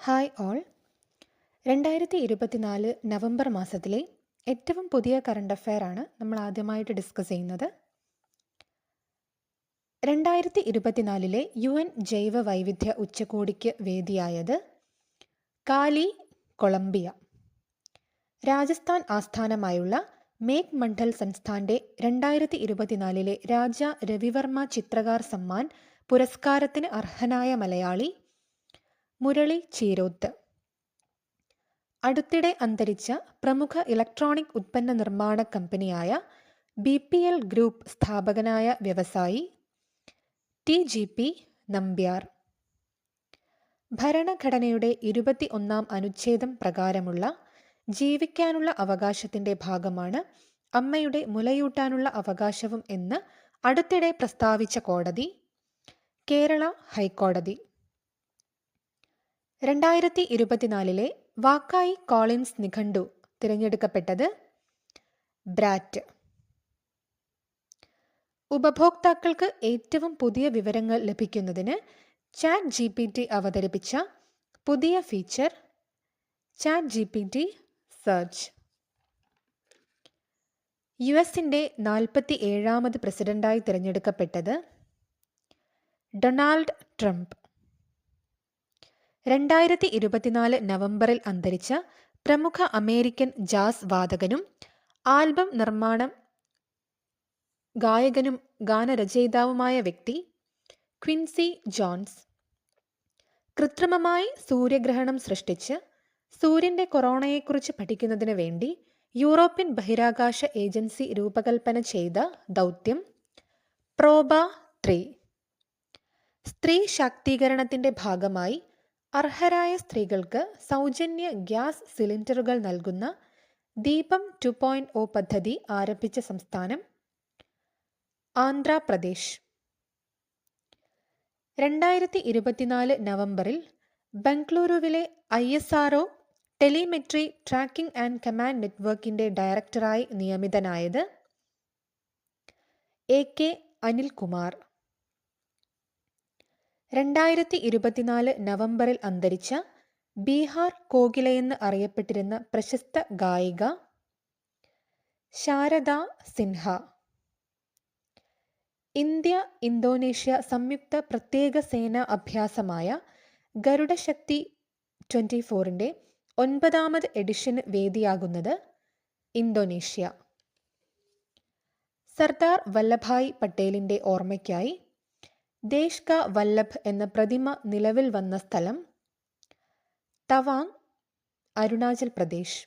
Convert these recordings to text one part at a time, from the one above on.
Hi all. 2024 November മാസത്തിലെ ഏറ്റവും പുതിയ കറണ്ട് അഫെയർ ആണ് നമ്മൾ ആദ്യമായിട്ട് ഡിസ്കസ് ചെയ്യുന്നത്. 2024 UN ജൈവ വൈവിധ്യ ഉച്ചകോടിക്ക് വേദിയായത് കാലി, കൊളംബിയ. രാജസ്ഥാൻ ആസ്ഥാനമായുള്ള മേഘ് മണ്ഡൽ സംസ്ഥാന്റെ 2024 രാജ രവിവർമ്മ ചിത്രകാർ സമ്മാൻ പുരസ്കാരത്തിന് അർഹനായ മലയാളി മുരളി ചീരോത്ത്. അടുത്തിടെ അന്തരിച്ച പ്രമുഖ ഇലക്ട്രോണിക് ഉത്പന്ന നിർമ്മാണ കമ്പനിയായ BPL ഗ്രൂപ്പ് സ്ഥാപകനായ വ്യവസായി TGP നമ്പ്യാർ. ഭരണഘടനയുടെ 21-ാം അനുച്ഛേദം പ്രകാരമുള്ള ജീവിക്കാനുള്ള അവകാശത്തിന്റെ ഭാഗമാണ് അമ്മയുടെ മുലയൂട്ടാനുള്ള അവകാശവും എന്ന് അടുത്തിടെ പ്രസ്താവിച്ച കോടതി കേരള ഹൈക്കോടതി. 2024 വാക്കായി കോളിൻസ് നിഘണ്ടു തിരഞ്ഞെടുക്കപ്പെട്ടത് ബ്രാറ്റ്. ഉപഭോക്താക്കൾക്ക് ഏറ്റവും പുതിയ വിവരങ്ങൾ ലഭിക്കുന്നതിന് ChatGPT അവതരിപ്പിച്ച പുതിയ ഫീച്ചർ ChatGPT സെർച്ച്. US-ന്റെ 47-ാമത് പ്രസിഡന്റായി തിരഞ്ഞെടുക്കപ്പെട്ടത് ഡൊണാൾഡ് ട്രംപ്. 2024 നവംബറിൽ അന്തരിച്ച പ്രമുഖ അമേരിക്കൻ ജാസ് വാദകനും ആൽബം ഗായകനും ഗാനരചയിതാവുമായ വ്യക്തി ക്വിൻസി ജോൺസ്. കൃത്രിമമായി സൂര്യഗ്രഹണം സൃഷ്ടിച്ച് സൂര്യന്റെ കൊറോണയെക്കുറിച്ച് പഠിക്കുന്നതിന് വേണ്ടി യൂറോപ്യൻ ബഹിരാകാശ ഏജൻസി രൂപകൽപ്പന ചെയ്ത ദൗത്യം പ്രോബ 3. സ്ത്രീ ശാക്തീകരണത്തിന്റെ ഭാഗമായി അർഹരായ സ്ത്രീകൾക്ക് സൗജന്യ ഗ്യാസ് സിലിണ്ടറുകൾ നൽകുന്ന ദീപം 2.0 പദ്ധതി ആരംഭിച്ച സംസ്ഥാനം ആന്ധ്രാപ്രദേശ്. 2024 നവംബറിൽ ബംഗളൂരുവിലെ ISRO telemetry tracking and command നെറ്റ്വർക്കിന്റെ ഡയറക്ടറായി നിയമിതനായത് AK അനിൽകുമാർ. 2024 നവംബറിൽ അന്തരിച്ച ബീഹാർ കോകിലയെന്ന് അറിയപ്പെട്ടിരുന്ന പ്രശസ്ത ഗായിക ശാരദ സിൻഹ. ഇന്ത്യ ഇന്തോനേഷ്യ സംയുക്ത പ്രത്യേക സേനാ അഭ്യാസമായ ഗരുഡശക്തി 24ന്റെ 9ാമത് എഡിഷന് വേദിയാകുന്നത് ഇന്തോനേഷ്യ. സർദാർ വല്ലഭായ് പട്ടേലിന്റെ ഓർമ്മയ്ക്കായി ദേശ് കാ വല്ലഭ് എന്ന പ്രതിമ നിലവിൽ വന്ന സ്ഥലം തവാങ്, അരുണാചൽ പ്രദേശ്.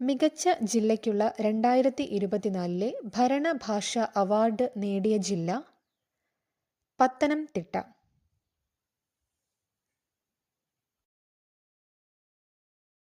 മികച്ച ജില്ലയ്ക്കുള്ള 2024 ഭരണഭാഷ അവാർഡ് നേടിയ ജില്ല പത്തനംതിട്ട.